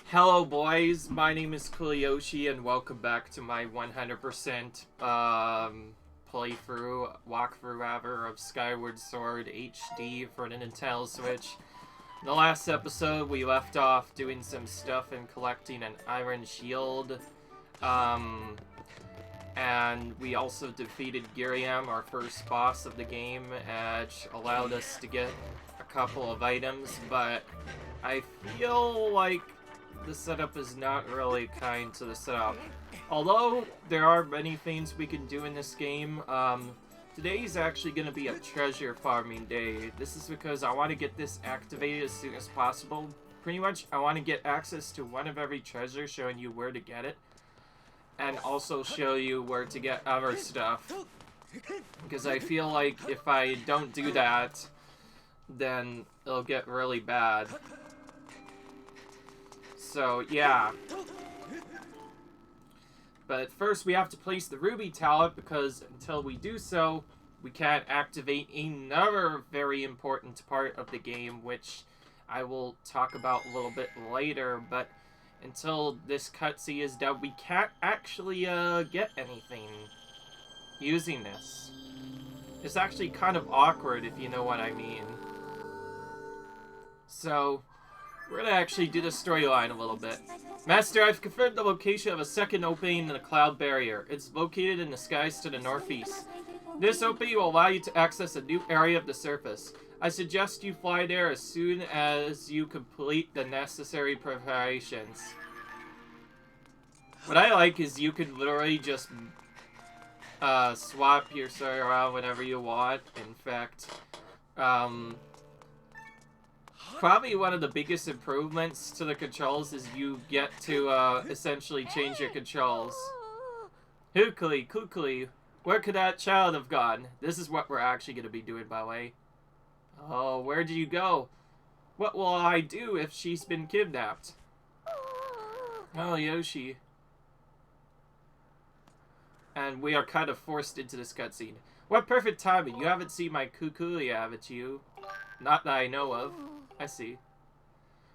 Hello boys, my name is Coolyoshi and welcome back to my 100% walkthrough rather, of Skyward Sword HD for the Nintendo Switch. In the last episode we left off doing some stuff and collecting an Iron Shield, and we also defeated Giriam, our first boss of the game, which allowed us to get a couple of items, but I feel like the setup is not really kind to the setup. Although there are many things we can do in this game, today is actually going to be a treasure farming day. This is because I want to get this activated as soon as possible. Pretty much, I want to get access to one of every treasure, showing you where to get it, and also show you where to get other stuff. Because I feel like if I don't do that, then it'll get really bad. So, yeah. But first we have to place the ruby talent, because until we do so, we can't activate another very important part of the game, which I will talk about a little bit later. But until this cutscene is done, we can't actually get anything using this. It's actually kind of awkward, if you know what I mean. So we're gonna actually do the storyline a little bit. Master, I've confirmed the location of a second opening in the cloud barrier. It's located in the skies to the northeast. This opening will allow you to access a new area of the surface. I suggest you fly there as soon as you complete the necessary preparations. What I like is you can literally just swap your story around whenever you want. In fact, probably one of the biggest improvements to the controls is you get to essentially change your controls. Kukuli, where could that child have gone? This is what we're actually going to be doing, by the way. Oh, where did you go? What will I do if she's been kidnapped? Oh, Yoshi. And we are kind of forced into this cutscene. What perfect timing. You haven't seen my Kukuli, haven't you? Not that I know of. I see.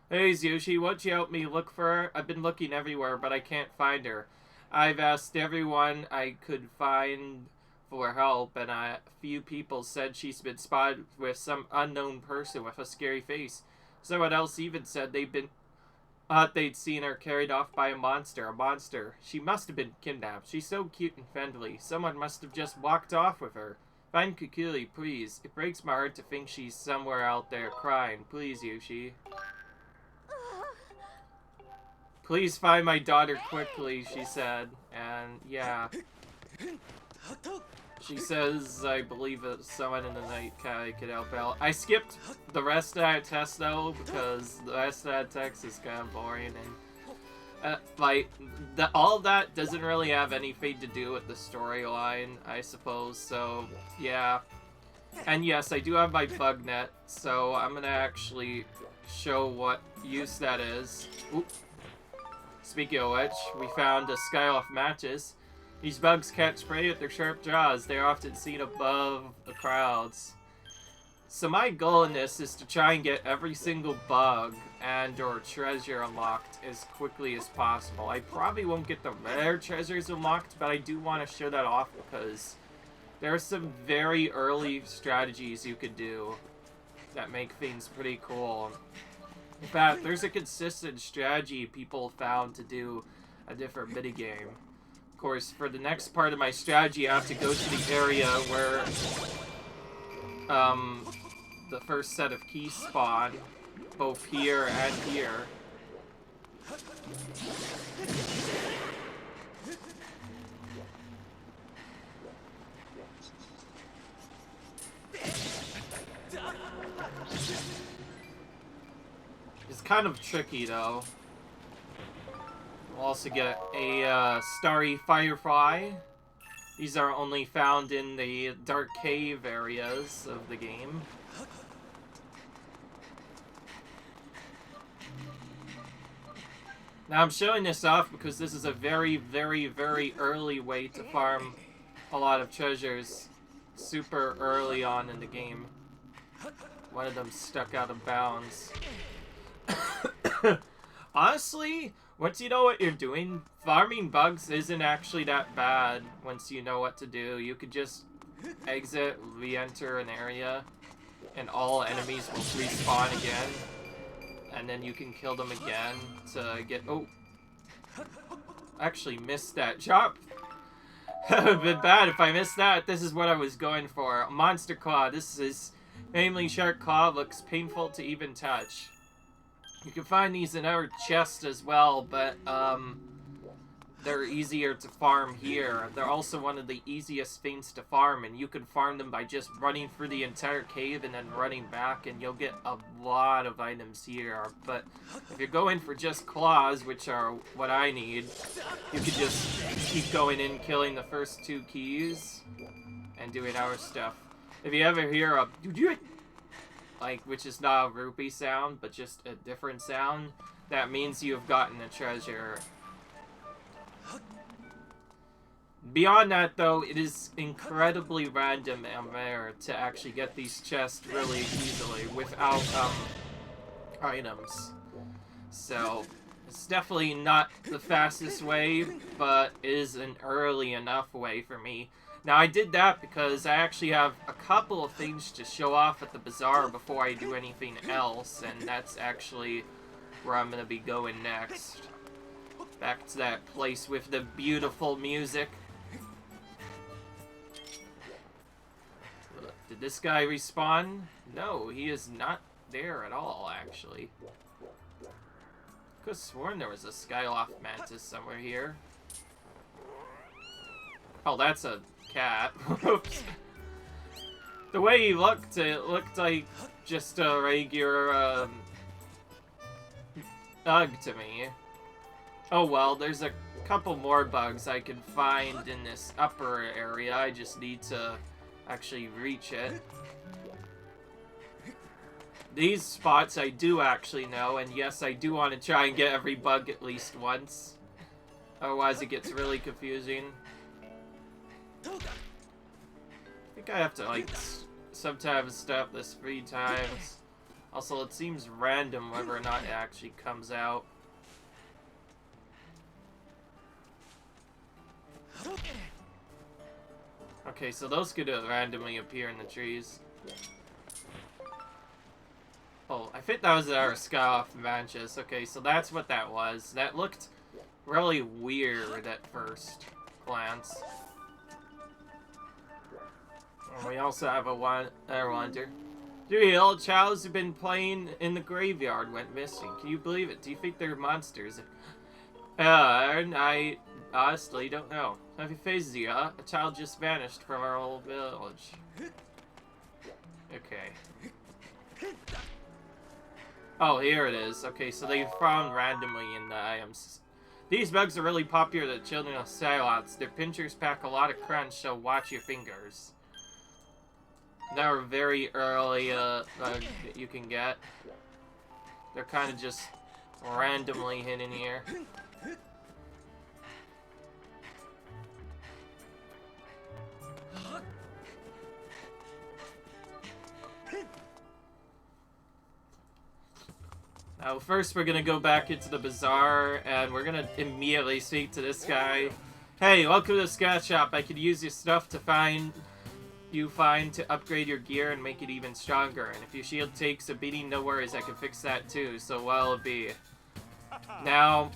Hey, Yoshi, won't you help me look for her? I've been looking everywhere, but I can't find her. I've asked everyone I could find for help, and a few people said she's been spotted with some unknown person with a scary face. Someone else even said they'd seen her carried off by a monster. She must have been kidnapped. She's so cute and friendly. Someone must have just walked off with her. Find Kukuli, please. It breaks my heart to think she's somewhere out there crying. Please, Yoshi. Please find my daughter quickly, she said. And, yeah. She says, I believe that someone in the night could help out. I skipped the rest of that text, though, because the rest of that text is kind of boring. And, all of that doesn't really have anything to do with the storyline, I suppose, so, yeah. And yes, I do have my bug net, so I'm gonna actually show what use that is. Oop. Speaking of which, we found a Skyloft matches. These bugs catch prey with their sharp jaws. They're often seen above the crowds. So my goal in this is to try and get every single bug and or treasure unlocked as quickly as possible. I probably won't get the rare treasures unlocked, but I do want to show that off because there are some very early strategies you could do that make things pretty cool. In fact, there's a consistent strategy people found to do a different minigame. Of course, for the next part of my strategy, I have to go to the area where the first set of keys spawn, both here and here. It's kind of tricky, though. We'll also get a Starry Firefly. These are only found in the dark cave areas of the game. Now I'm showing this off because this is a very, very, very early way to farm a lot of treasures. Super early on in the game. One of them stuck out of bounds. Honestly, once you know what you're doing, farming bugs isn't actually that bad once you know what to do. You could just exit, re-enter an area, and all enemies will respawn again. And then you can kill them again to get... Oh! Actually missed that chop. It would have been bad if I missed that. This is what I was going for. Monster Claw. This is namely Shark Claw. Looks painful to even touch. You can find these in our chest as well, but they're easier to farm here. They're also one of the easiest things to farm, and you can farm them by just running through the entire cave and then running back, and you'll get a lot of items here. But if you're going for just claws, which are what I need, you can just keep going in, killing the first 2 keys, and doing our stuff. If you ever hear a like, which is not a rupee sound, but just a different sound, that means you've gotten a treasure. Beyond that, though, it is incredibly random and rare to actually get these chests really easily without items. So, it's definitely not the fastest way, but it is an early enough way for me. Now, I did that because I actually have a couple of things to show off at the bazaar before I do anything else, and that's actually where I'm going to be going next. Back to that place with the beautiful music. Did this guy respawn? No, he is not there at all, actually. Could have sworn there was a Skyloft mantis somewhere here. Oh, that's a cat. Oops. The way he looked, it looked like just a regular, bug to me. Oh well, there's a couple more bugs I can find in this upper area. I just need to actually reach it. These spots I do actually know, and yes, I do want to try and get every bug at least once. Otherwise it gets really confusing. I think I have to, like, sometimes stop this 3 times. Also, it seems random whether or not it actually comes out. Okay, so those could randomly appear in the trees. Oh, I think that was our Skyloft mantis. Okay, so that's what that was. That looked really weird at first glance. And we also have a wonder. 3 old chows who've been playing in the graveyard went missing. Can you believe it? Do you think they're monsters? I honestly don't know. Happy Phazia, a child just vanished from our old village. Okay. Oh, here it is. Okay, so they found randomly in the items. These bugs are really popular to children of Sailcloths. Their pinchers pack a lot of crunch, so watch your fingers. They're very early bug that you can get. They're kind of just randomly hidden here. Now, first we're gonna go back into the bazaar, and we're gonna immediately speak to this guy. Hey, welcome to the scout shop. I could use your stuff to to upgrade your gear and make it even stronger. And if your shield takes a beating, no worries, I can fix that too, so what'll it be? Now,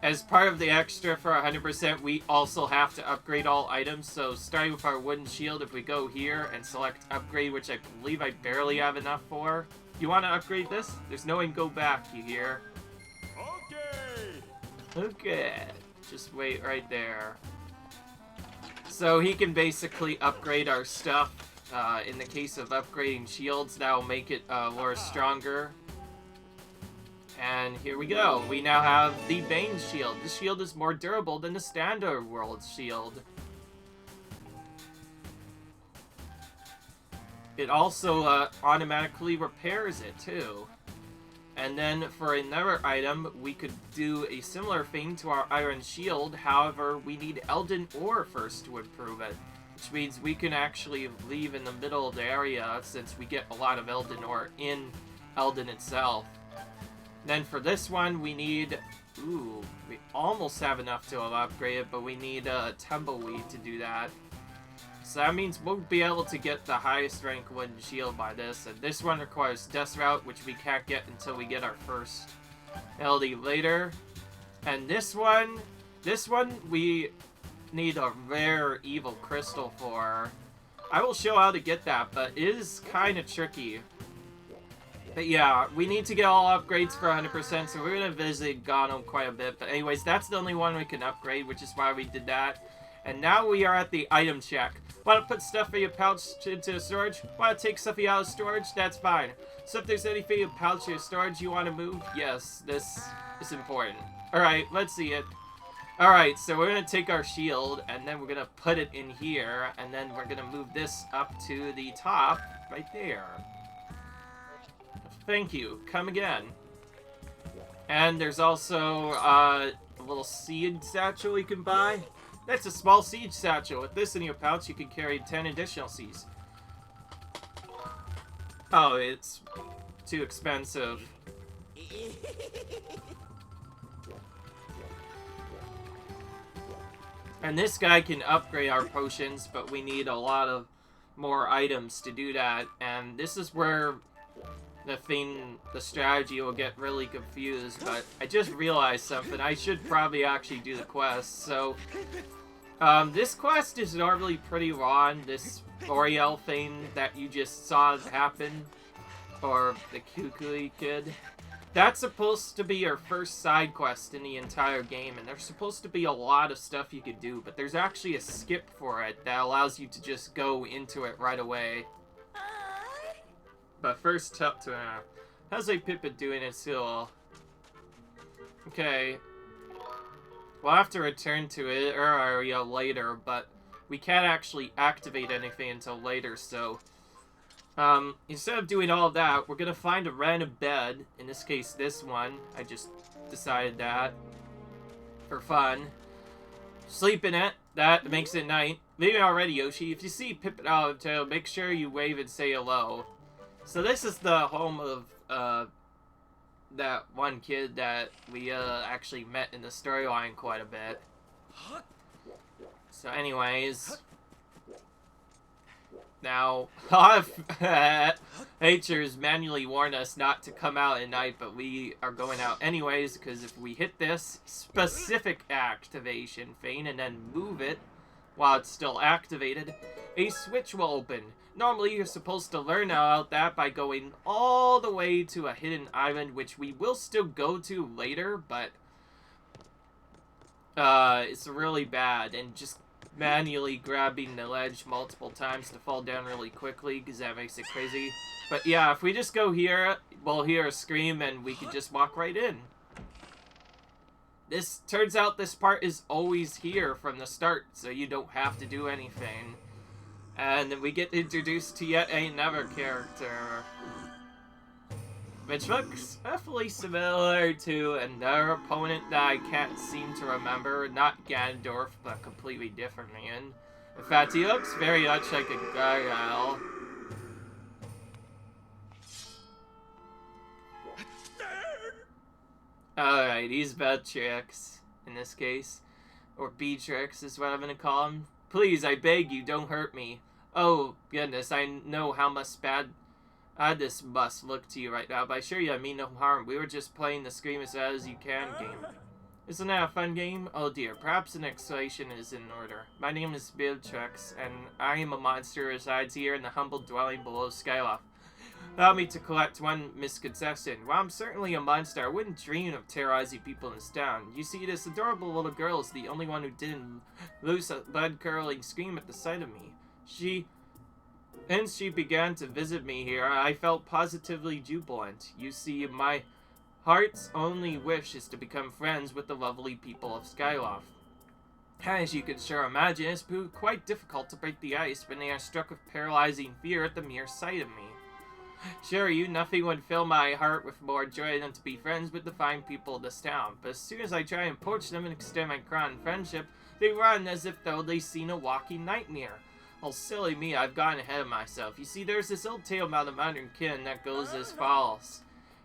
as part of the extra for 100%, we also have to upgrade all items, so starting with our wooden shield, if we go here and select upgrade, which I believe I barely have enough for. You want to upgrade this? There's no way to go back, you hear? Okay. Okay. Just wait right there. So he can basically upgrade our stuff. In the case of upgrading shields, that will make it more stronger. And here we go. We now have the Bane shield. This shield is more durable than the standard world shield. It also automatically repairs it too. And then for another item, we could do a similar thing to our iron shield. However, we need Elden ore first to improve it. Which means we can actually leave in the middle of the area since we get a lot of Elden ore in Elden itself. Then for this one, we need... Ooh, we almost have enough to upgrade it, but we need a tumbleweed to do that. So that means we'll be able to get the highest rank wooden shield by this. And this one requires Death Route, which we can't get until we get our first LD later. And this one we need a rare evil crystal for. I will show how to get that, but it is kind of tricky. But yeah, we need to get all upgrades for 100%, so we're going to visit Gano quite a bit. But anyways, that's the only one we can upgrade, which is why we did that. And now we are at the item check. Want to put stuff in your pouch into storage? Want to take stuff out of storage? That's fine. So if there's anything in your pouch or storage you want to move, yes, this is important. Alright, let's see it. Alright, so we're going to take our shield, and then we're going to put it in here, and then we're going to move this up to the top, right there. Thank you. Come again. And there's also a little seed satchel you can buy. That's a small seed satchel. With this in your pouch, you can carry 10 additional seeds. Oh, it's too expensive. And this guy can upgrade our potions, but we need a lot of more items to do that. And this is where the strategy will get really confused. But I just realized something. I should probably actually do the quest. So, this quest is normally pretty raw. This Oriel thing that you just saw happen, or the Kukui kid. That's supposed to be your first side quest in the entire game, and there's supposed to be a lot of stuff you could do, but there's actually a skip for it that allows you to just go into it right away. But first up to how's a Pipit doing at Seal? Okay. We'll have to return to it area later, but we can't actually activate anything until later, so instead of doing all of that, we're gonna find a random bed. In this case, this one. I just decided that for fun. Sleep in it. That makes it night. Leave it already, Yoshi. If you see Pipit out of tail, make sure you wave and say hello. So this is the home of that one kid that we actually met in the storyline quite a bit. So anyways, now a lot of haters manually warn us not to come out at night, but we are going out anyways, because if we hit this specific activation thing and then move it while it's still activated, a switch will open. Normally, you're supposed to learn about that by going all the way to a hidden island, which we will still go to later, but it's really bad. And just manually grabbing the ledge multiple times to fall down really quickly, because that makes it crazy. But yeah, if we just go here, we'll hear a scream and we could just walk right in. This turns out this part is always here from the start, so you don't have to do anything. And we get introduced to yet another character, which looks awfully similar to another opponent that I can't seem to remember. Not Ganondorf, but completely different man. In fact, he looks very much like a Gargoyle. Alright, he's Beatrix in this case. Or Beatrix is what I'm gonna call him. Please, I beg you, don't hurt me. Oh, goodness, I know how much bad this must look to you right now, but I assure you I mean no harm. We were just playing the Scream as loud as you can game. Isn't that a fun game? Oh dear, perhaps an explanation is in order. My name is Beatrix, and I am a monster who resides here in the humble dwelling below Skyloft. Allow me to collect one misconception. While I'm certainly a monster, I wouldn't dream of terrorizing people in this town. You see, this adorable little girl is the only one who didn't lose a blood-curdling scream at the sight of me. Since she began to visit me here, I felt positively jubilant. You see, my heart's only wish is to become friends with the lovely people of Skyloft. As you can sure imagine, it's proved quite difficult to break the ice when they are struck with paralyzing fear at the mere sight of me. Sure, nothing would fill my heart with more joy than to be friends with the fine people of this town, but as soon as I try and approach them and extend my crown friendship, they run as if though they'd seen a walking nightmare. Oh, silly me, I've gotten ahead of myself. You see, there's this old tale about a modern kin that goes as follows.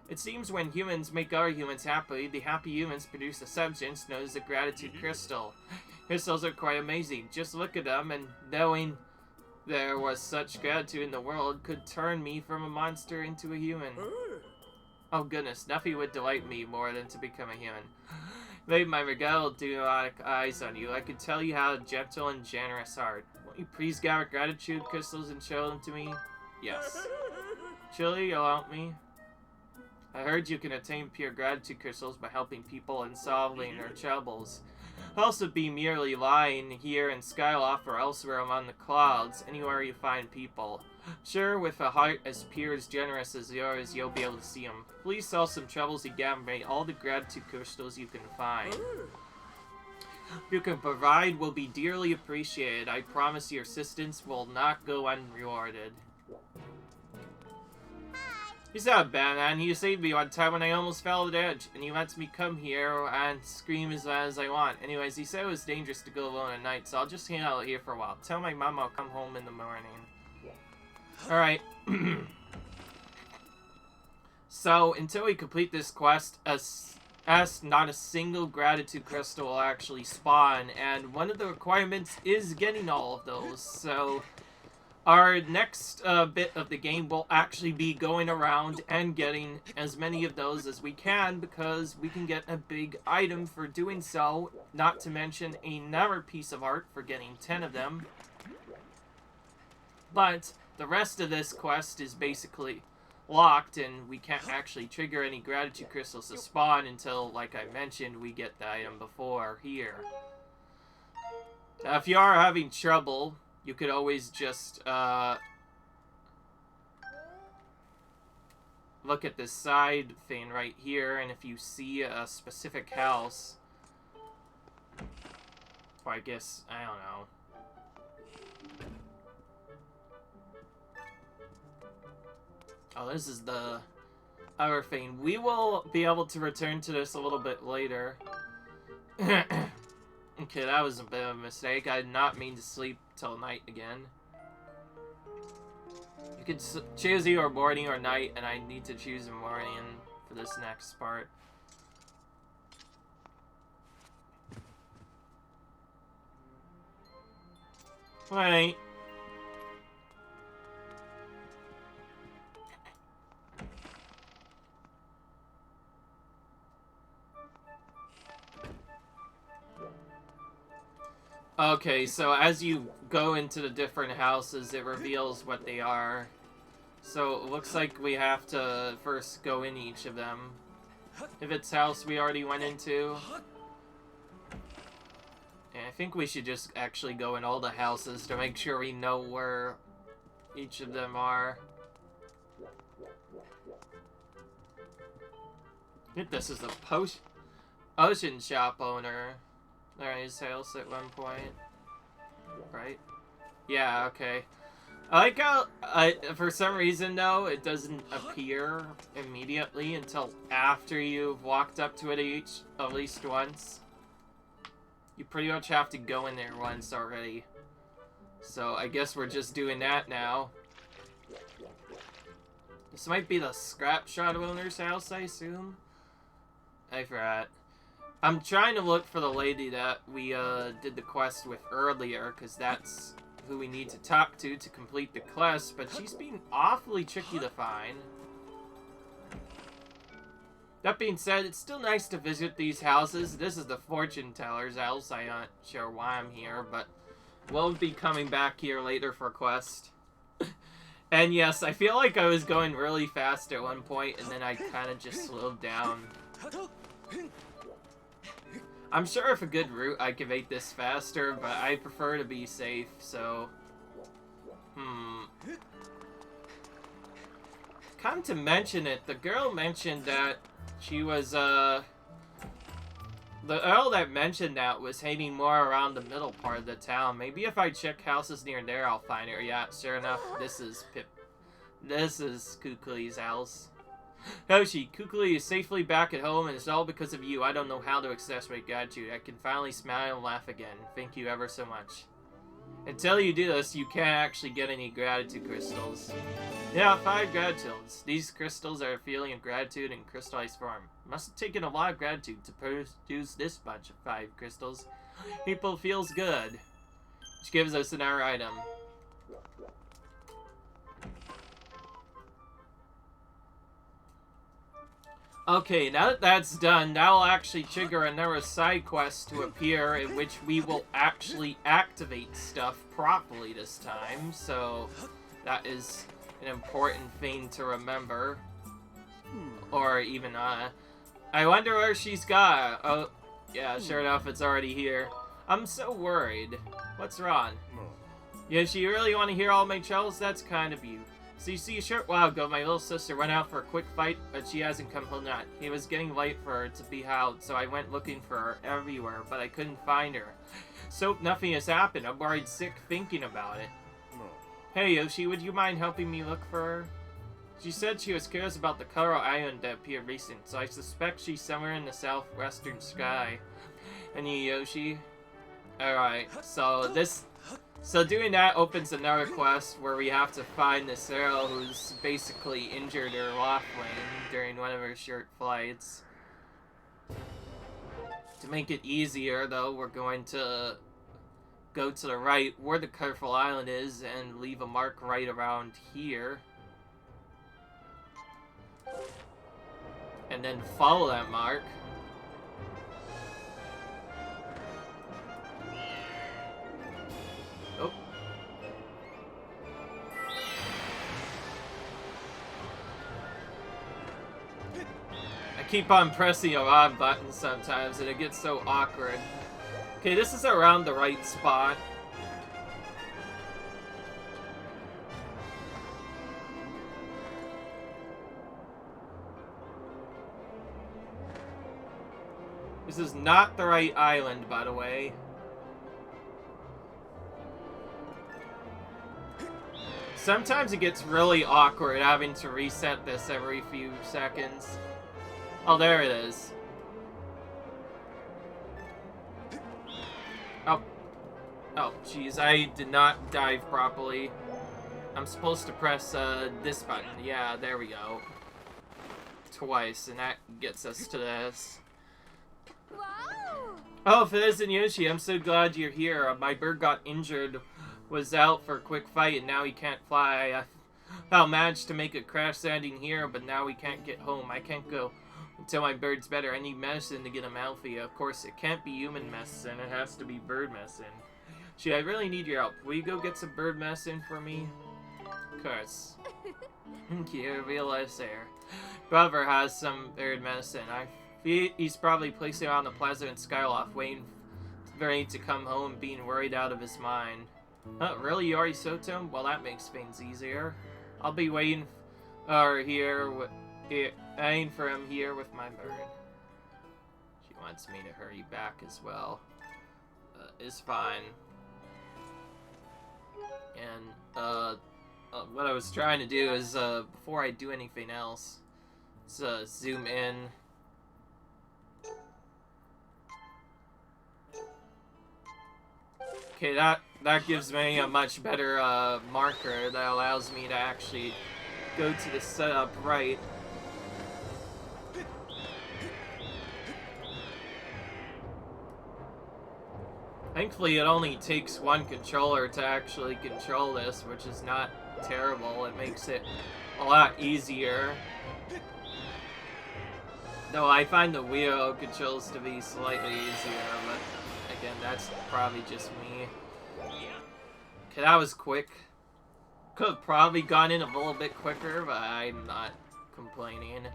It seems when humans make other humans happy, the happy humans produce a substance known as a gratitude crystal. Crystals are quite amazing. Just look at them, and knowing there was such gratitude in the world could turn me from a monster into a human. Oh goodness, nothing would delight me more than to become a human. Made my regal demonic eyes on you. I could tell you how gentle and generous heart. Won't you please gather gratitude crystals and show them to me? Yes. Chili, you'll help me? I heard you can attain pure gratitude crystals by helping people and solving their troubles. I'll also be merely lying here in Sailcloth or elsewhere among the clouds, anywhere you find people. Sure, with a heart as pure as generous as yours, you'll be able to see them. Please solve some troubles and gather me all the gratitude crystals you can find. If you can provide will be dearly appreciated. I promise your assistance will not go unrewarded. He's not bad, man. He saved me one time when I almost fell off the edge, and he lets me come here and scream as loud as I want. Anyways, he said it was dangerous to go alone at night, so I'll just hang out here for a while. Tell my mom I'll come home in the morning. Alright. So, until we complete this quest, not a single gratitude crystal will actually spawn, and one of the requirements is getting all of those, so our next bit of the game will actually be going around and getting as many of those as we can, because we can get a big item for doing so, not to mention another piece of art for getting 10 of them. But the rest of this quest is basically locked, and we can't actually trigger any gratitude crystals to spawn until, like I mentioned, we get the item before here. Now, if you are having trouble, you could always just look at this side thing right here, and if you see a specific house, or I guess, I don't know. Oh, this is the other thing. We will be able to return to this a little bit later. Okay, that was a bit of a mistake. I did not mean to sleep till night again. You could choose either morning or night, and I need to choose a morning for this next part. Alright. Okay, so as you go into the different houses, it reveals what they are. So it looks like we have to first go in each of them. If it's house we already went into. And I think we should just actually go in all the houses to make sure we know where each of them are. I think this is the ocean shop owner. There is house at one point. Right? Yeah, okay. I like how, for some reason though, it doesn't appear immediately until after you've walked up to it at least once. You pretty much have to go in there once already. So I guess we're just doing that now. This might be the scrap shop owner's house, I assume? I forgot. I'm trying to look for the lady that we did the quest with earlier, because that's who we need to talk to complete the quest, but she's been awfully tricky to find. That being said, it's still nice to visit these houses. This is the fortune teller's house. I'm not sure why I'm here, but we'll be coming back here later for a quest. And yes, I feel like I was going really fast at one point, and then I kind of just slowed down. I'm sure if a good route I could make this faster, but I prefer to be safe, so... Come to mention it, the girl mentioned that she was, the Earl that mentioned that was hanging more around the middle part of the town. Maybe if I check houses near there, I'll find her. Yeah, sure enough, this is Kukli's house. Hoshi, Kukli is safely back at home, and it's all because of you. I don't know how to express my gratitude. I can finally smile and laugh again. Thank you ever so much. Until you do this, you can't actually get any gratitude crystals. Yeah, 5 gratitudes. These crystals are a feeling of gratitude in crystallized form. Must have taken a lot of gratitude to produce this bunch of 5 crystals. People feels good. Which gives us another item. Okay, now that that's done, that'll actually trigger another side quest to appear in which we will actually activate stuff properly this time. So that is an important thing to remember. Or even, I wonder where she's got. Oh, yeah, sure enough, it's already here. I'm so worried. What's wrong? Yeah, you really want to hear all my troubles? That's kind of you. So you see, a short while ago, my little sister went out for a quick fight, but she hasn't come home yet. It was getting late for her to be out, so I went looking for her everywhere, but I couldn't find her. So nothing has happened. I'm worried sick thinking about it. Hey, Yoshi, would you mind helping me look for her? She said she was curious about the Coral Island that appeared recent, so I suspect she's somewhere in the southwestern sky. Any Yoshi? Alright, so doing that opens another quest where we have to find this girl who's basically injured her Loftwing during one of her short flights. To make it easier, though, we're going to go to the right where the Colorful Island is and leave a mark right around here. And then follow that mark. Oh. I keep on pressing a wrong button sometimes and it gets so awkward. Okay, this is around the right spot. This is not the right island, by the way. Sometimes it gets really awkward having to reset this every few seconds. Oh, there it is. Oh. Oh, jeez, I did not dive properly. I'm supposed to press this button. Yeah, there we go. Twice, and that gets us to this. Wow. Oh, if it isn't Yoshi, I'm so glad you're here. My bird got injured, was out for a quick fight, and now he can't fly. I'll manage to make a crash landing here, but now we can't get home. I can't go until my bird's better. I need medicine to get him healthy. Of course, it can't be human medicine. It has to be bird medicine. Gee, I really need your help. Will you go get some bird medicine for me? Of course. Thank you, realize there. Brother has some bird medicine. He's probably placing it on the plaza in Skyloft, waiting for me to come home, being worried out of his mind. Really? You already soaked him? Well, that makes things easier. I'll be waiting for him here with my bird. She wants me to hurry back as well. It's fine. And, what I was trying to do is, before I do anything else, let's, zoom in. Okay, that gives me a much better marker that allows me to actually go to the setup right. Thankfully, it only takes one controller to actually control this, which is not terrible. It makes it a lot easier. Though I find the wheel controls to be slightly easier, but again, that's probably just me. Okay, that was quick. Could have probably gone in a little bit quicker, but I'm not complaining.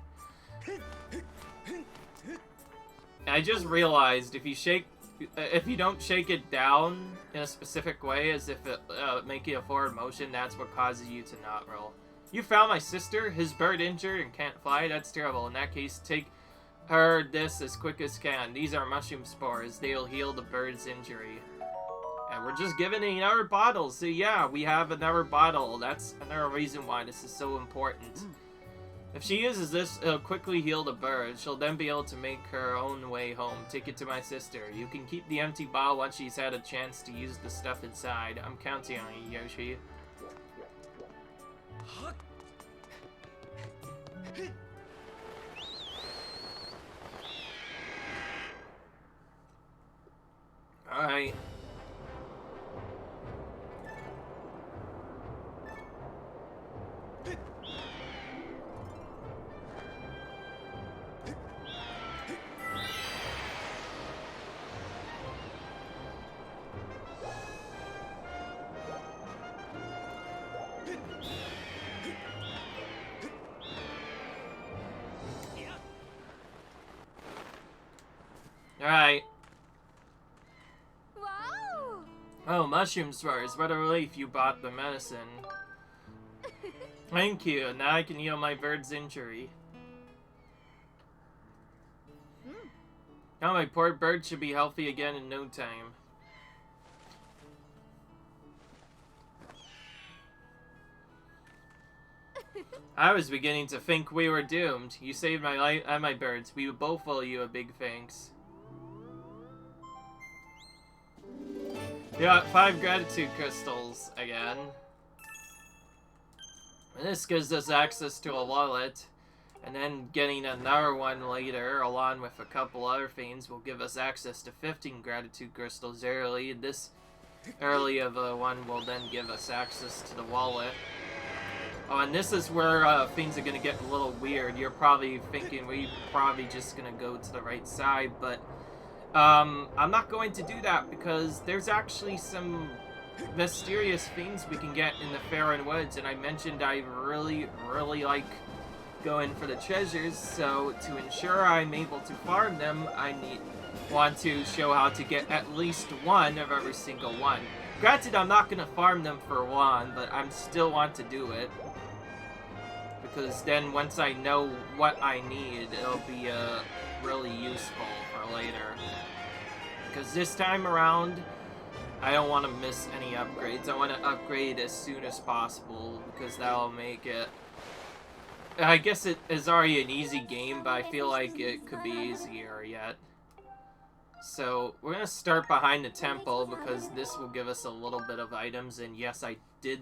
I just realized if you don't shake it down in a specific way, as if it making a forward motion, that's what causes you to not roll. You found my sister? His bird injured and can't fly? That's terrible. In that case, take her this as quick as can. These are mushroom spores. They'll heal the bird's injury. And we're just giving another bottle. So yeah, we have another bottle. That's another reason why this is so important. If she uses this, it'll quickly heal the bird. She'll then be able to make her own way home. Take it to my sister. You can keep the empty bottle once she's had a chance to use the stuff inside. I'm counting on you, Yoshi. Alright. Alright. Wow! Oh, mushroom spores. What a relief you bought the medicine. Thank you. Now I can heal my bird's injury. Now my poor bird should be healthy again in no time. I was beginning to think we were doomed. You saved my life and my birds. We both owe you a big thanks. You got 5 gratitude crystals again. And this gives us access to a wallet. And then getting another one later, along with a couple other things, will give us access to 15 gratitude crystals early. This early of a one will then give us access to the wallet. Oh, and this is where things are going to get a little weird. You're probably thinking we're probably just going to go to the right side, but I'm not going to do that because there's actually some mysterious things we can get in the Faron Woods, and I mentioned I really like going for the treasures, so to ensure I'm able to farm them, I want to show how to get at least one of every single one. Granted, I'm not going to farm them for one, but I still want to do it. Because then once I know what I need, it'll be really useful for later. Because this time around, I don't want to miss any upgrades. I want to upgrade as soon as possible, because that'll make it... I guess it is already an easy game, but I feel like it could be easier yet. So, we're going to start behind the temple, because this will give us a little bit of items, and yes, I did...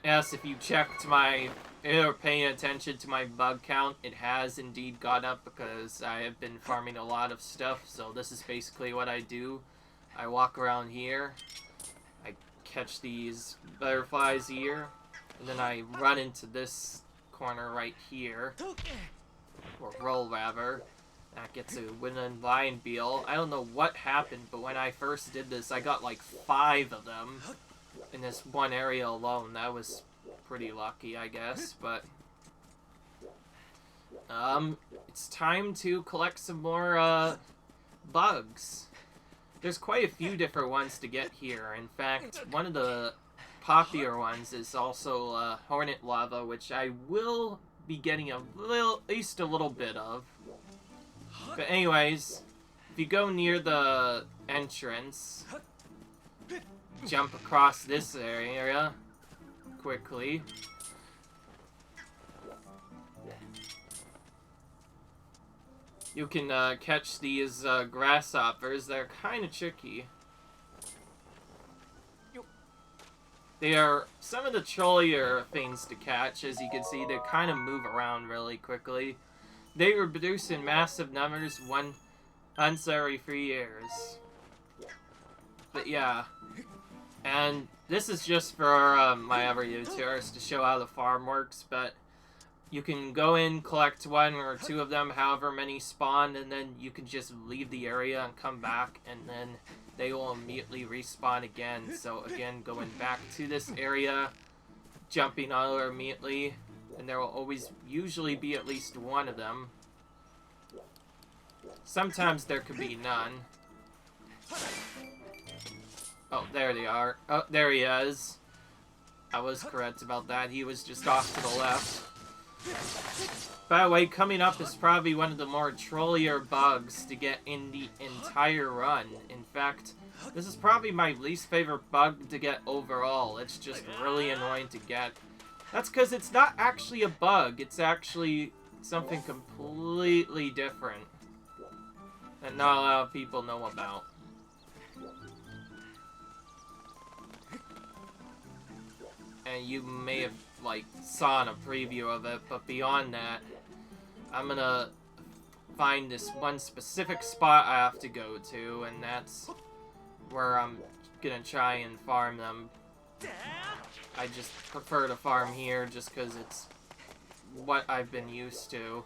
Yes, if you checked my... or paying attention to my bug count, it has indeed gone up, because I have been farming a lot of stuff, so this is basically what I do. I walk around here, I catch these butterflies here, and then I run into this corner right here, or roll rather. That gets a wooden lion beetle. I don't know what happened, but when I first did this, I got like 5 of them in this one area alone. That was pretty lucky, I guess, but it's time to collect some more bugs. There's quite a few different ones to get here. In fact, one of the popular ones is also Hornet Lava, which I will be getting at least a little bit of. But anyways, if you go near the entrance, jump across this area quickly. You can catch these grasshoppers. They're kind of tricky. They are some of the trollier things to catch. As you can see, they kind of move around really quickly. They reproduce in massive numbers once every 3 years. But yeah. And this is just for my other YouTubers to show how the farm works, but you can go in, collect 1 or 2 of them, however many spawn, and then you can just leave the area and come back, and then they will immediately respawn again. So again, going back to this area, jumping on her immediately, and there will always usually be at least 1 of them. Sometimes there could be none. Oh, there they are. Oh, there he is. I was correct about that. He was just off to the left. By the way, coming up is probably one of the more trollier bugs to get in the entire run. In fact, this is probably my least favorite bug to get overall. It's just really annoying to get. That's because it's not actually a bug. It's actually something completely different that not a lot of people know about. And you may have, like, saw in a preview of it, but beyond that, I'm gonna find this one specific spot I have to go to, and that's where I'm gonna try and farm them. I just prefer to farm here just because it's what I've been used to.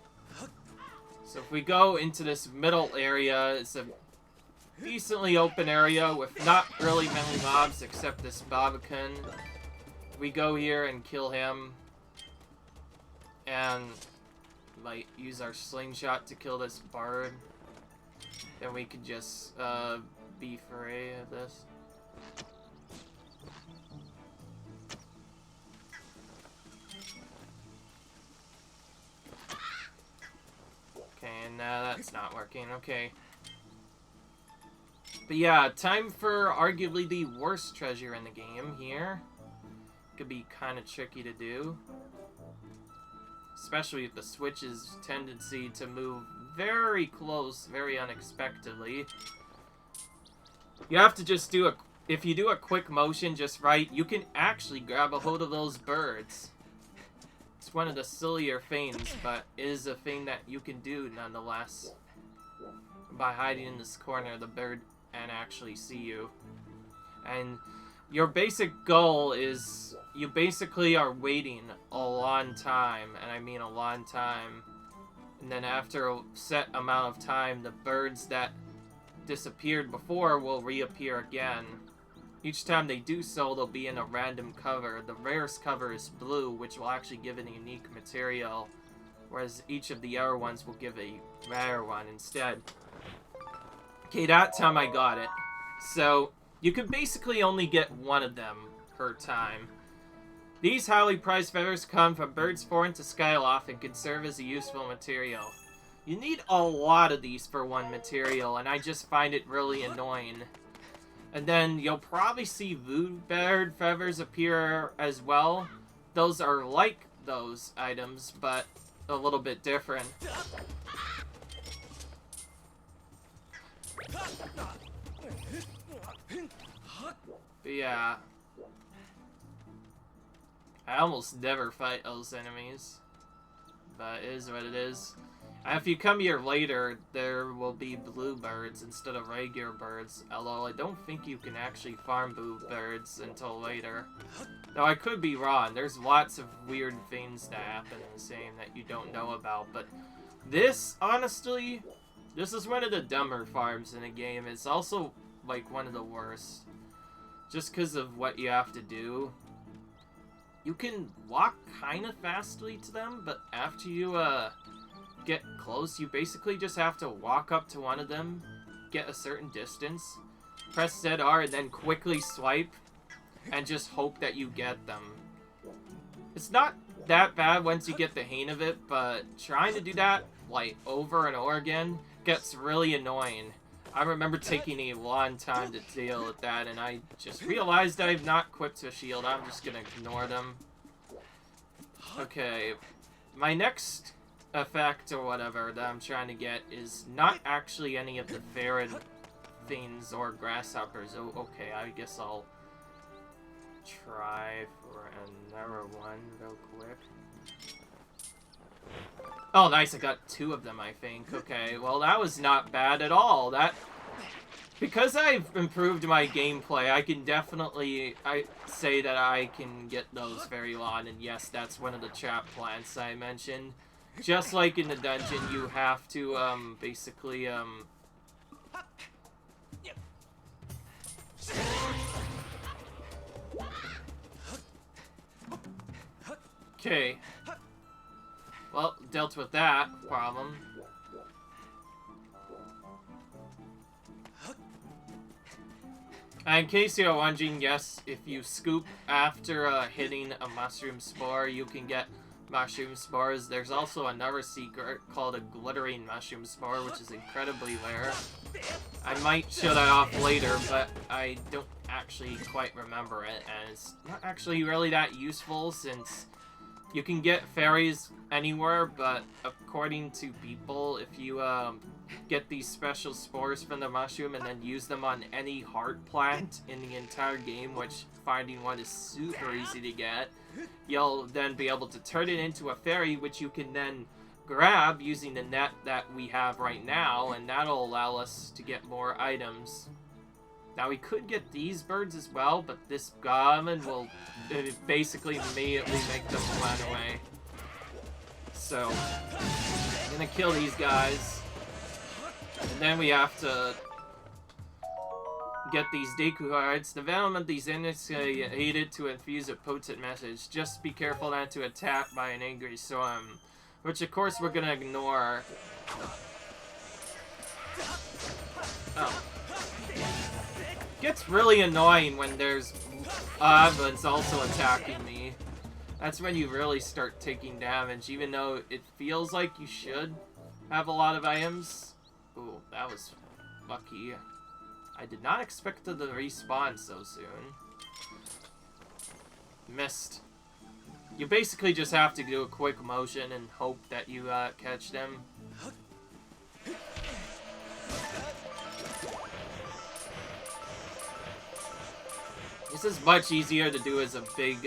So if we go into this middle area, it's a decently open area with not really many mobs except this Bobbikun. We go here and kill him and like use our slingshot to kill this bird. Then we could just be free of this. Okay, and now that's not working. Okay. But yeah, time for arguably the worst treasure in the game here. Could be kind of tricky to do. Especially with the Switch's tendency to move very close, very unexpectedly. You have to just do a... If you do a quick motion just right, you can actually grab a hold of those birds. It's one of the sillier things, but it is a thing that you can do nonetheless. By hiding in this corner, the bird can actually see you. And your basic goal is you basically are waiting a long time, and I mean a long time. And then after a set amount of time, the birds that disappeared before will reappear again. Each time they do so, they'll be in a random cover. The rarest cover is blue, which will actually give a unique material, whereas each of the other ones will give a rare one instead. Okay, that time I got it. So, you can basically only get one of them per time. These highly prized feathers come from birds foreign to Sailcloth and can serve as a useful material. You need a lot of these for one material, and I just find it really annoying. And then you'll probably see vood bird feathers appear as well. Those are like those items, but a little bit different. But yeah. I almost never fight those enemies. But it is what it is. If you come here later, there will be blue birds instead of regular birds. Although I don't think you can actually farm blue birds until later. Though I could be wrong. There's lots of weird things that happen in this game that you don't know about. But this, honestly, this is one of the dumber farms in the game. It's also, like, one of the worst. Just because of what you have to do. You can walk kind of fastly to them, but after you, get close, you basically just have to walk up to one of them, get a certain distance, press ZR, and then quickly swipe, and just hope that you get them. It's not that bad once you get the hang of it, but trying to do that, like, over and over again gets really annoying. I remember taking a long time to deal with that, and I just realized I've not equipped a shield. I'm just gonna ignore them. Okay, my next effect or whatever that I'm trying to get is not actually any of the ferret things or grasshoppers. Oh, okay, I guess I'll try for another one real quick. Oh, nice, I got 2 of them, I think. Okay, well, that was not bad at all. Because I've improved my gameplay, I can definitely say that I can get those very long, and yes, that's one of the trap plants I mentioned. Just like in the dungeon, you have to, basically, okay. Well, dealt with that problem. In case you're wondering, yes, if you scoop after hitting a mushroom spore, you can get mushroom spores. There's also another secret called a glittering mushroom spore, which is incredibly rare. I might show that off later, but I don't actually quite remember it, and it's not actually really that useful since You can get fairies anywhere, but according to people, if you get these special spores from the mushroom and then use them on any heart plant in the entire game, which finding one is super easy to get, you'll then be able to turn it into a fairy, which you can then grab using the net that we have right now, and that'll allow us to get more items. Now, we could get these birds as well, but this goblin will basically immediately make them run away. So, I'm gonna kill these guys. And then we have to get these Deku cards. The venom of these indicated to infuse a potent message. Just be careful not to attack by an angry storm. Which, of course, we're gonna ignore. Oh. Gets really annoying when there's goblins also attacking me. That's when you really start taking damage, even though it feels like you should have a lot of items. Ooh, that was lucky. I did not expect them to respawn so soon. Missed. You basically just have to do a quick motion and hope that you catch them. This is much easier to do as a big,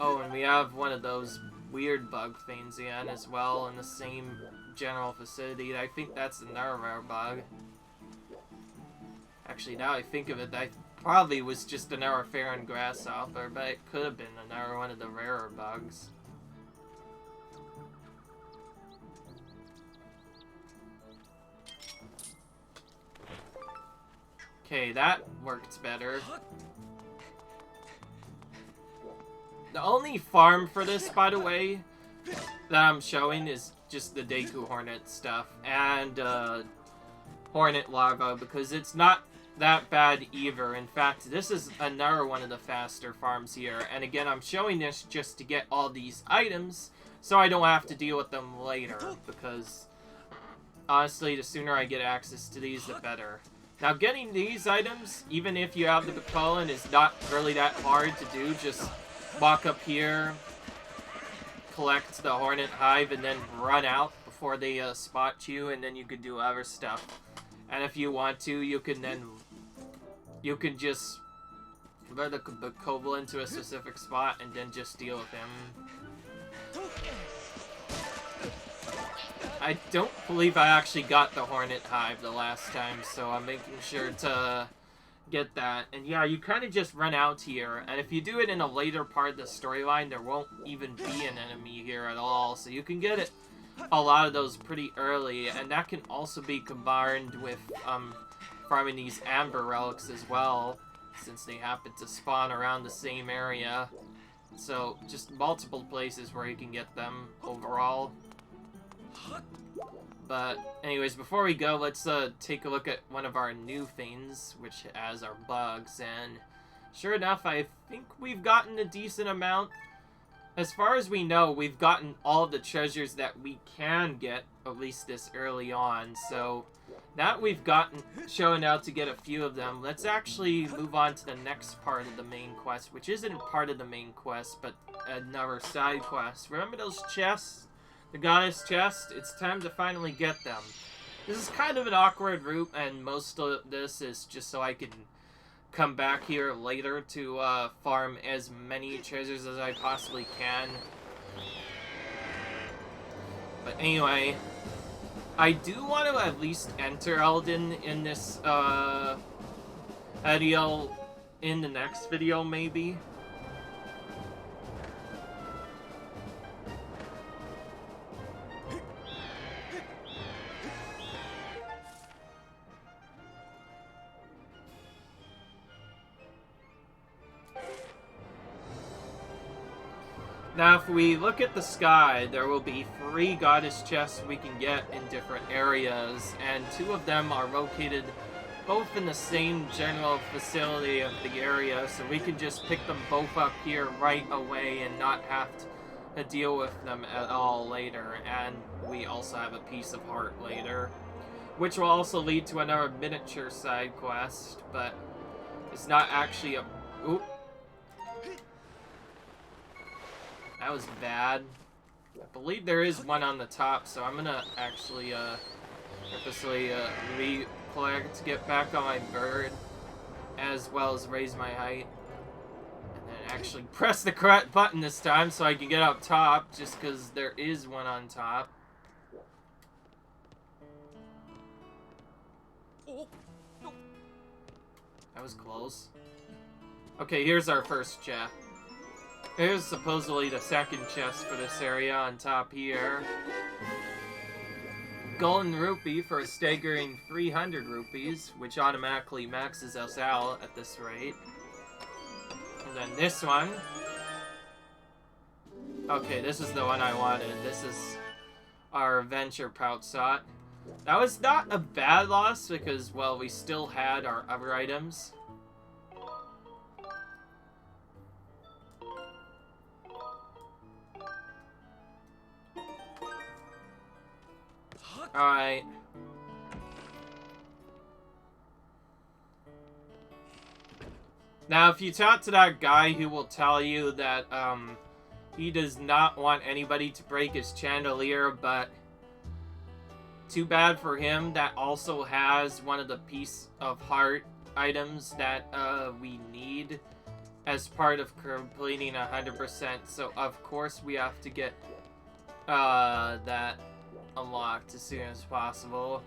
Oh, and we have one of those weird bug things again as well in the same general vicinity. I think that's another rare bug. Actually, now I think of it, that probably was just another Farron Grasshopper, but it could have been another one of the rarer bugs. Okay, that worked better. The only farm for this, by the way, that I'm showing is just the Deku Hornet stuff and Hornet Larva, because it's not that bad either. In fact, this is another one of the faster farms here. And again, I'm showing this just to get all these items so I don't have to deal with them later, because honestly, the sooner I get access to these, the better. Now, getting these items, even if you have the pollen, is not really that hard to do. Just walk up here, collect the Hornet Hive, and then run out before they spot you, and then you can do other stuff. And if you want to, you can just convert the Kobold into a specific spot and then just deal with him. I don't believe I actually got the Hornet Hive the last time, so I'm making sure to get that. And yeah, you kind of just run out here, and if you do it in a later part of the storyline, there won't even be an enemy here at all, so you can get it a lot of those pretty early, and that can also be combined with farming these Amber Relics as well, since they happen to spawn around the same area. So, just multiple places where you can get them overall. But anyways, before we go, let's take a look at one of our new things, which has our bugs, and sure enough, I think we've gotten a decent amount. As far as we know, we've gotten all of the treasures that we can get, at least this early on, so now that we've gotten shown out to get a few of them, let's actually move on to the next part of the main quest, which isn't part of the main quest, but another side quest. Remember those chests? The goddess chest? It's time to finally get them. This is kind of an awkward route, and most of this is just so I can come back here later to farm as many treasures as I possibly can. But anyway, I do want to at least enter Elden in this video, in the next video maybe. Now, if we look at the sky, there will be 3 goddess chests we can get in different areas, and 2 of them are located both in the same general facility of the area, so we can just pick them both up here right away and not have to deal with them at all later. And we also have a piece of heart later, which will also lead to another miniature side quest, but it's not actually a... Oop. That was bad. I believe there is one on the top, so I'm gonna actually, purposely, recollect to get back on my bird, as well as raise my height. And then actually press the correct button this time so I can get up top, just because there is one on top. That was close. Okay, here's our first chest. Here's supposedly the second chest for this area on top here. Golden rupee for a staggering 300 rupees, which automatically maxes us out at this rate. And then this one. Okay, this is the one I wanted. This is our adventure pouch SotH. That was not a bad loss because, well, we still had our other items. Alright. Now, if you talk to that guy who will tell you that, he does not want anybody to break his chandelier, but too bad for him, that also has one of the piece of heart items that, we need as part of completing 100%. So, of course, we have to get, that unlocked as soon as possible.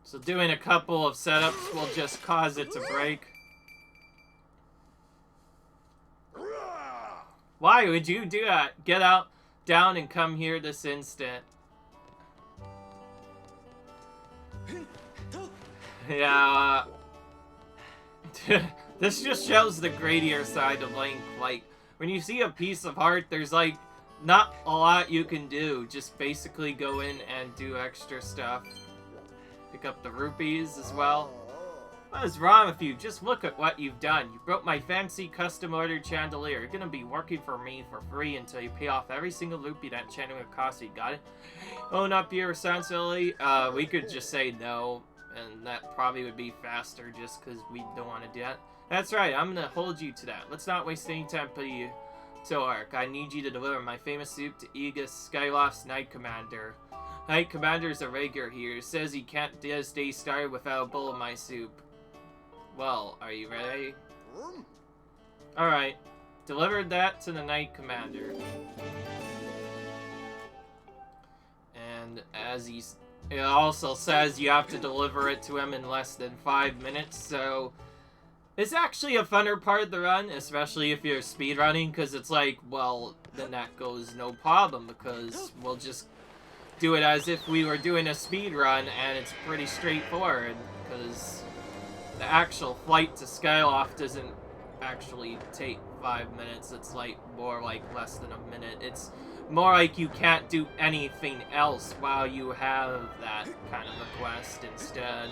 So doing a couple of setups will just cause it to break. Why would you do that? Get out, down, and come here this instant. Yeah, this just shows the greedier side of Link. Like, when you see a piece of heart, there's, like, not a lot you can do. Just basically go in and do extra stuff. Pick up the rupees as well. What is wrong with you? Just look at what you've done. You broke my fancy custom-ordered chandelier. You're gonna be working for me for free until you pay off every single rupee that chandelier cost you. Got it? Own up your responsibility. We could just say no, and that probably would be faster just because we don't want to do that. That's right, I'm gonna hold you to that. Let's not waste any time putting you to work. I need you to deliver my famous soup to Aegis Skyloft's Knight Commander. Knight Commander's a regular here. Says he can't get his day started without a bowl of my soup. Well, are you ready? Alright. Delivered that to the Knight Commander. And as it also says you have to deliver it to him in less than 5 minutes, so it's actually a funner part of the run, especially if you're speedrunning, because it's like, well, then that goes no problem, because we'll just do it as if we were doing a speed run, and it's pretty straightforward, because the actual flight to Skyloft doesn't actually take 5 minutes. It's like more like less than a minute. It's more like you can't do anything else while you have that kind of a quest instead.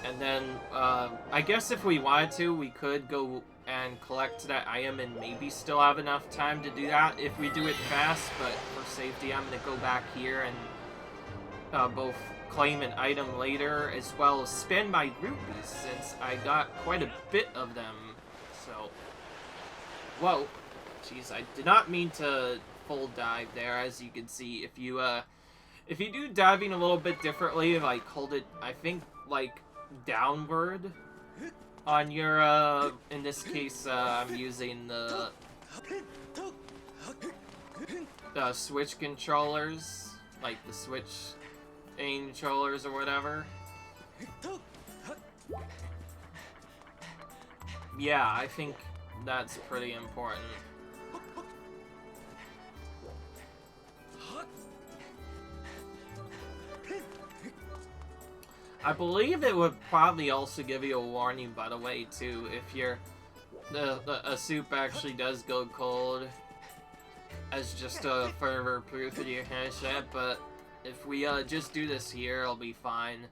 And then, I guess if we wanted to, we could go and collect that item and maybe still have enough time to do that if we do it fast, but for safety I'm going to go back here and both claim an item later as well as spend my rupees since I got quite a bit of them. So, whoa, jeez, I did not mean to full dive there. As you can see, if you do diving a little bit differently, like hold it, I think, like downward on your, in this case, I'm using the Switch controllers, like the Switch aim controllers or whatever. Yeah, I think that's pretty important. I believe it would probably also give you a warning, by the way, too, if a soup actually does go cold, as just a further proof of your headset, but if we just do this here, it'll be fine.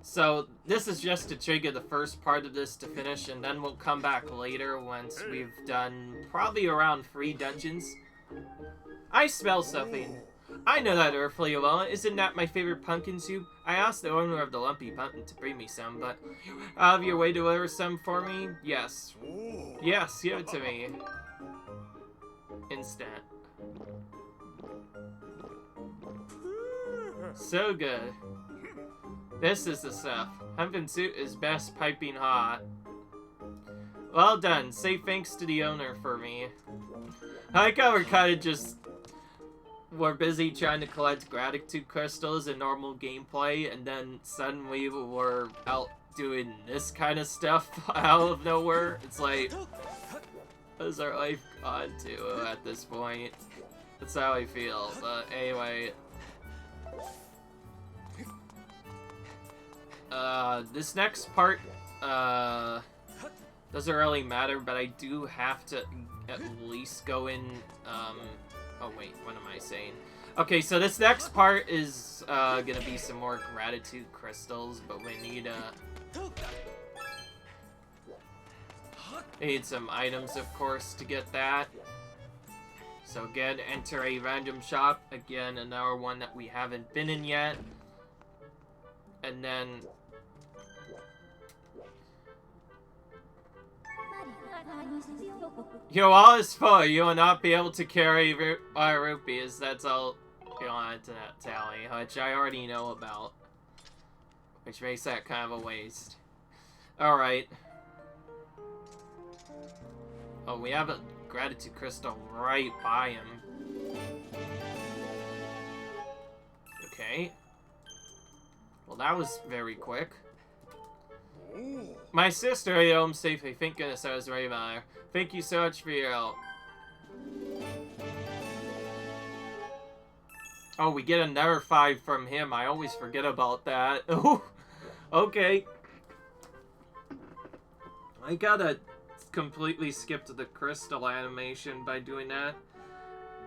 So this is just to trigger the first part of this to finish, and then we'll come back later once we've done probably around 3 dungeons. I smell something. I know that earthly well. Isn't that my favorite pumpkin soup? I asked the owner of the lumpy pumpkin to bring me some, but out of your way to deliver some for me? Yes. Yes, give it to me. Instant. So good. This is the stuff. Pumpkin soup is best piping hot. Well done. Say thanks to the owner for me. I like how we're kind of just... We're busy trying to collect gratitude crystals in normal gameplay, and then suddenly we're out doing this kind of stuff out of nowhere. It's like, what has our life gone to at this point? That's how I feel, but anyway. This next part, doesn't really matter, but I do have to at least go in, oh wait, what am I saying? Okay, so this next part is, gonna be some more gratitude crystals, but we need some items, of course, to get that. So again, enter a random shop. Again, another one that we haven't been in yet. And then... Your wall is full. You will not be able to carry rupees. That's all on to that tally, which I already know about. Which makes that kind of a waste. Alright. Oh, we have a gratitude crystal right by him. Okay. Well, that was very quick. My sister, I home safely. Thank goodness I was right about her. Thank you so much for your help. Oh, we get another 5 from him. I always forget about that. Oh, okay. I gotta completely skip to the crystal animation by doing that.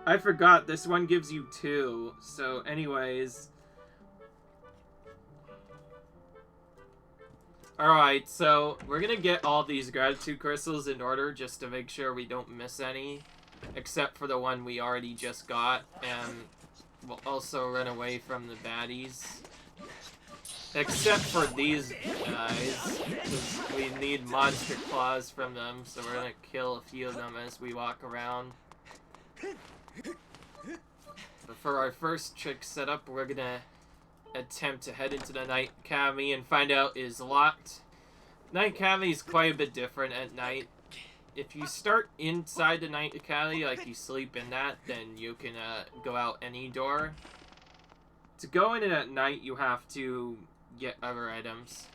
I forgot this one gives you 2. So, anyways. Alright, so we're gonna get all these gratitude crystals in order just to make sure we don't miss any. Except for the one we already just got. And we'll also run away from the baddies. Except for these guys. Because we need monster claws from them. So we're gonna kill a few of them as we walk around. But for our first trick setup, we're gonna attempt to head into the Night Academy and find out is locked. Night Academy is quite a bit different at night. If you start inside the Night Academy, like you sleep in that, then you can go out any door. To go in it at night, you have to get other items.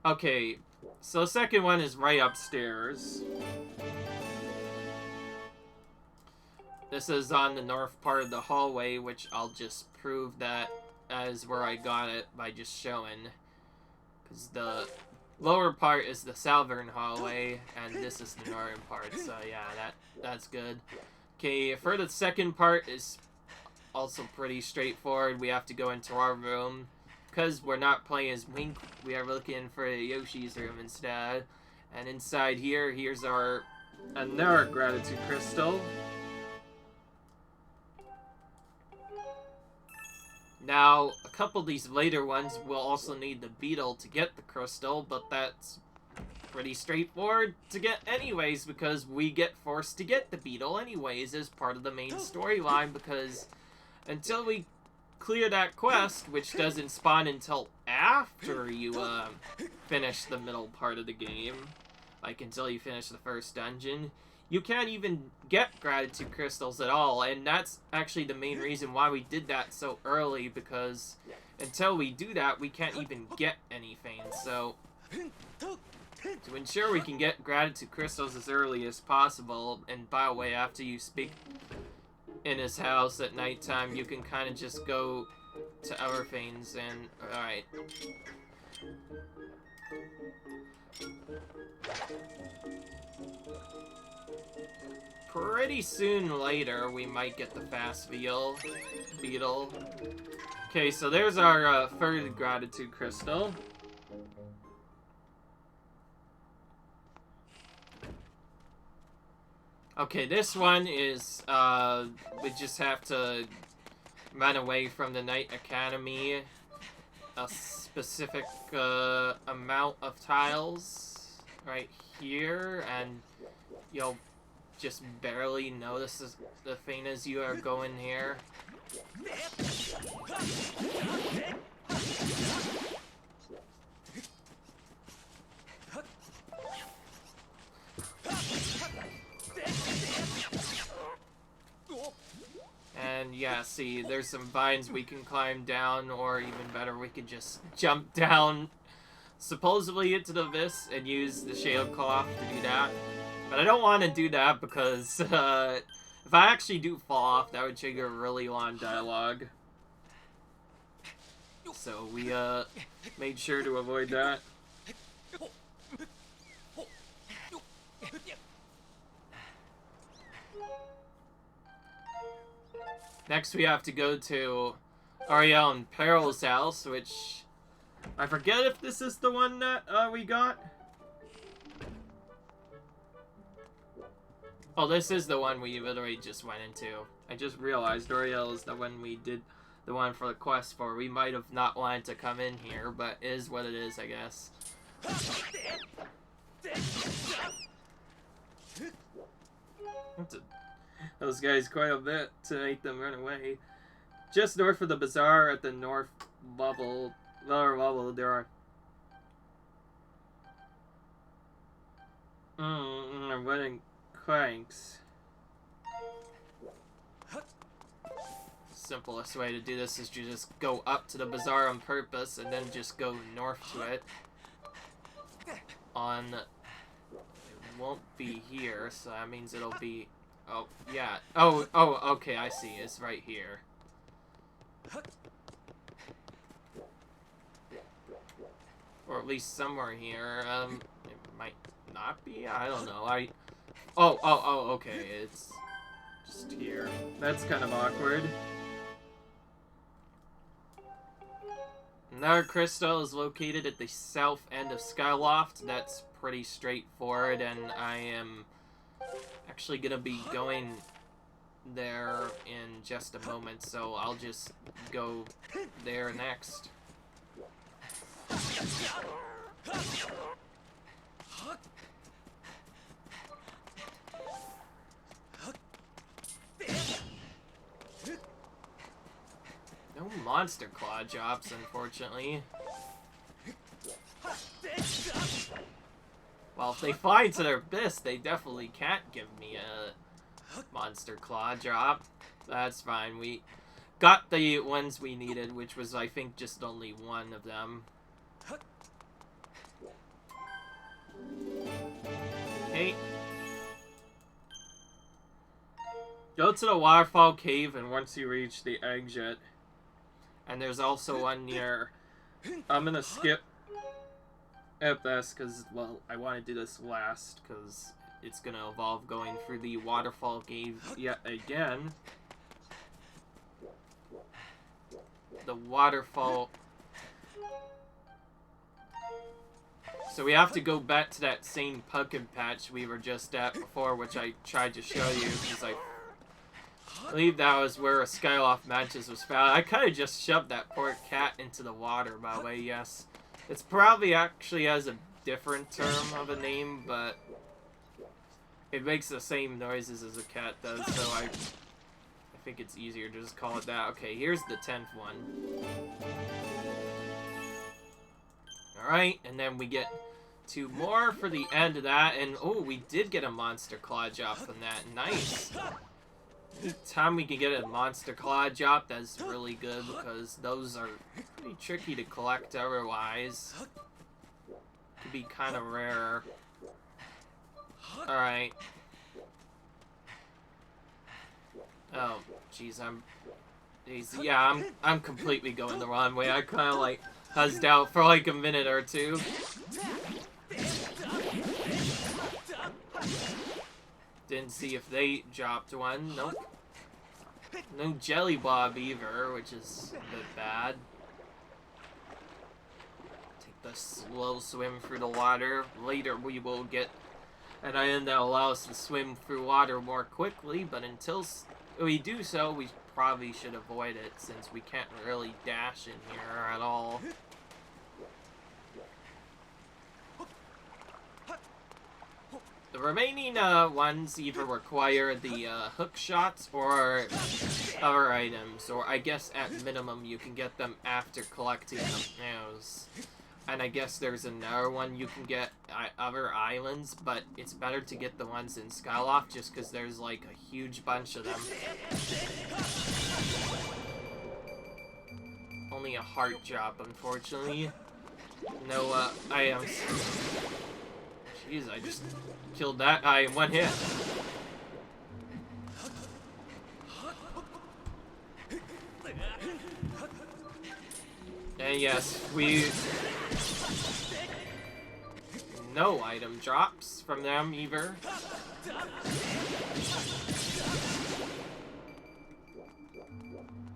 Okay, so the second one is right upstairs. This is on the north part of the hallway, which I'll just prove that as where I got it by just showing. Because the lower part is the southern hallway, and this is the northern part, so yeah, that's good. Okay, for the second part is also pretty straightforward. We have to go into our room. Because we're not playing as Wink, we are looking for Yoshi's room instead. And inside here, here's our another gratitude crystal. Now, a couple of these later ones will also need the beetle to get the crystal, but that's pretty straightforward to get anyways, because we get forced to get the beetle anyways as part of the main storyline, because until we clear that quest, which doesn't spawn until after you finish the middle part of the game, like until you finish the first dungeon, you can't even get gratitude crystals at all, and that's actually the main reason why we did that so early, because until we do that, we can't even get anything. So to ensure we can get gratitude crystals as early as possible, and by the way, after you speak in his house at nighttime, you can kind of just go to other things, and alright. Pretty soon later, we might get the fast beetle. Okay, so there's our third gratitude crystal. Okay, this one is, we just have to run away from the Knight Academy a specific amount of tiles right here, and you'll just barely notice the thing as you are going here. And yeah, see, there's some vines we can climb down, or even better, we could just jump down, supposedly into the abyss, and use the Sailcloth to do that. But I don't want to do that because if I actually do fall off, that would trigger a really long dialogue. So we made sure to avoid that. Next, we have to go to Ariel and Peril's house, which I forget if this is the one that we got. Oh, this is the one we literally just went into. I just realized Ariel is the one we did the one for the quest for. We might have not wanted to come in here, but it is what it is, I guess. Those guys quite a bit to make them run away. Just north of the bazaar at the lower level, there are wooden cranks. Simplest way to do this is to just go up to the bazaar on purpose and then just go north to it. It won't be here, so that means it'll be... Oh, yeah. Oh, okay, I see. It's right here. Or at least somewhere here. It might not be? I don't know. Oh, okay. It's just here. That's kind of awkward. Another crystal is located at the south end of Skyloft. That's pretty straightforward, and I am actually gonna be going there in just a moment, so I'll just go there next. No monster claw drops, unfortunately. Well, if they fly into their abyss, they definitely can't give me a monster claw drop. That's fine. We got the ones we needed, which was, I think, just only one of them. Okay. Go to the Waterfall Cave, and once you reach the exit, and there's also one near... I'm gonna skip at this, because, well, I want to do this last, because it's going to involve going through the Waterfall Cave yet again. The waterfall... So we have to go back to that same pumpkin patch we were just at before, which I tried to show you, because I believe that was where a Skyloft matches was found. I kind of just shoved that poor cat into the water, by the way, yes. It's probably actually has a different term of a name, but it makes the same noises as a cat does, so I think it's easier to just call it that. Okay, here's the 10th one. Alright, and then we get 2 more for the end of that, and oh, we did get a monster claw drop from that. Nice! Anytime we can get a monster claw drop, that's really good, because those are pretty tricky to collect otherwise. Could be kind of rare. Alright. Oh, jeez, yeah, I'm completely going the wrong way. I kind of, like, huzzed out for, like, a minute or two. Didn't see if they dropped one. Nope. No Jelly Bob either, which is a bit bad. Take the slow swim through the water. Later we will get an item that allows us to swim through water more quickly, but until we do so, we probably should avoid it since we can't really dash in here at all. The remaining ones either require the hook shots or other items, or I guess at minimum you can get them after collecting the nose. And I guess there's another one you can get other islands, but it's better to get the ones in Sailcloth just because there's like a huge bunch of them. Only a heart drop, unfortunately. No items. Jeez, I just killed that guy in one hit. And yes, no item drops from them either.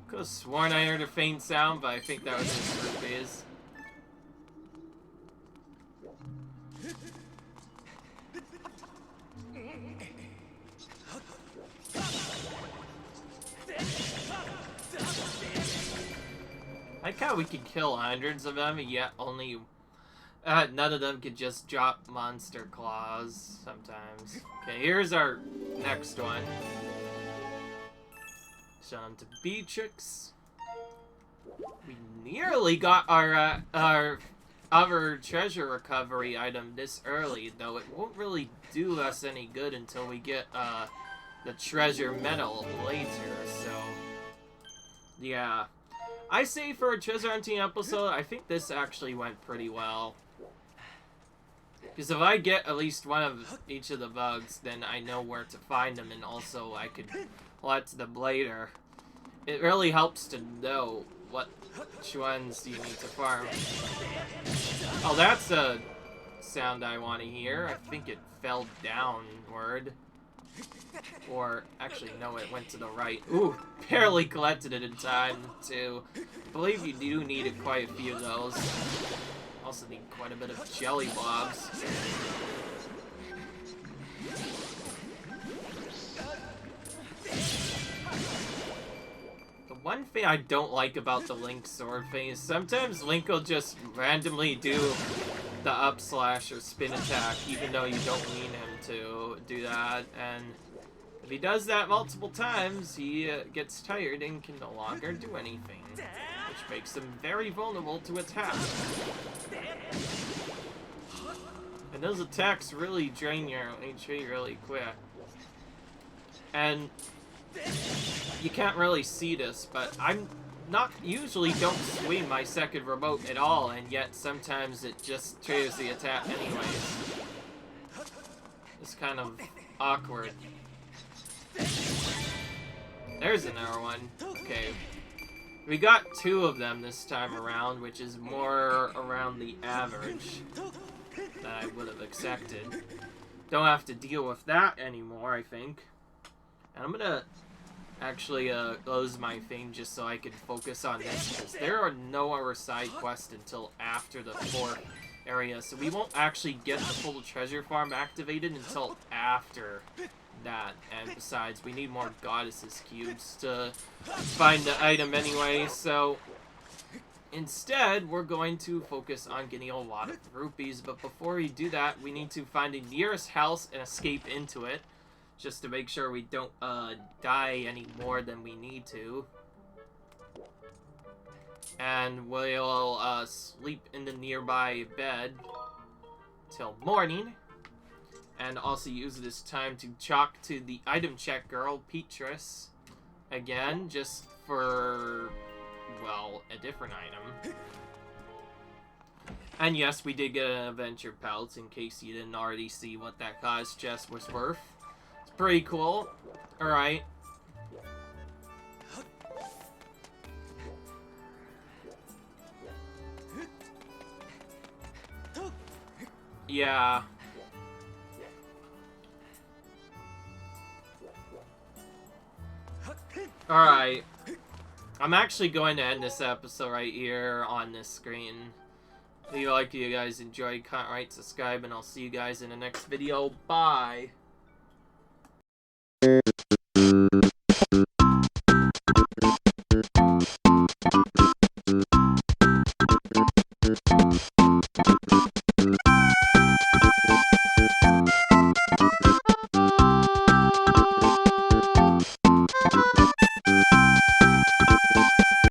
Could have sworn I heard a faint sound, but I think that was his rupees. I like how we can kill hundreds of them, and yet only none of them could just drop monster claws sometimes. Okay, here's our next one. Show them to Beatrix. We nearly got our other treasure recovery item this early, though it won't really do us any good until we get the treasure medal later, so yeah. I say for a treasure hunting episode, I think this actually went pretty well. Because if I get at least one of each of the bugs, then I know where to find them, and also I could let them later. It really helps to know which ones you need to farm. Oh, that's a sound I want to hear. I think it fell downward. Or, actually, no, it went to the right. Ooh, barely collected it in time, too. I believe you do need quite a few of those. Also need quite a bit of jelly blobs. The one thing I don't like about the Link sword thing is sometimes Link will just randomly do the up slash or spin attack, even though you don't mean him to do that, and if he does that multiple times, he gets tired and can no longer do anything, which makes him very vulnerable to attack. And those attacks really drain your HP really quick. And you can't really see this, but I'm usually don't swing my second remote at all, and yet sometimes it just triggers the attack anyways. It's kind of awkward. There's another one. Okay. We got 2 of them this time around, which is more around the average that I would have expected. Don't have to deal with that anymore, I think. And I'm gonna actually close my thing just so I can focus on this, because there are no other side quests until after the 4th area, so we won't actually get the full treasure farm activated until after that. And besides, we need more goddesses cubes to find the item anyway, so instead we're going to focus on getting a lot of rupees. But before we do that, we need to find the nearest house and escape into it, just to make sure we don't die any more than we need to. And we'll sleep in the nearby bed till morning. And also use this time to talk to the item check girl, Beatrix, again, just for, well, a different item. And yes, we did get an adventure pelt, in case you didn't already see what that guy's chest was worth. It's pretty cool. Alright. Yeah. Alright. I'm actually going to end this episode right here on this screen. If you like, you guys enjoyed, comment, right, subscribe, and I'll see you guys in the next video. Bye!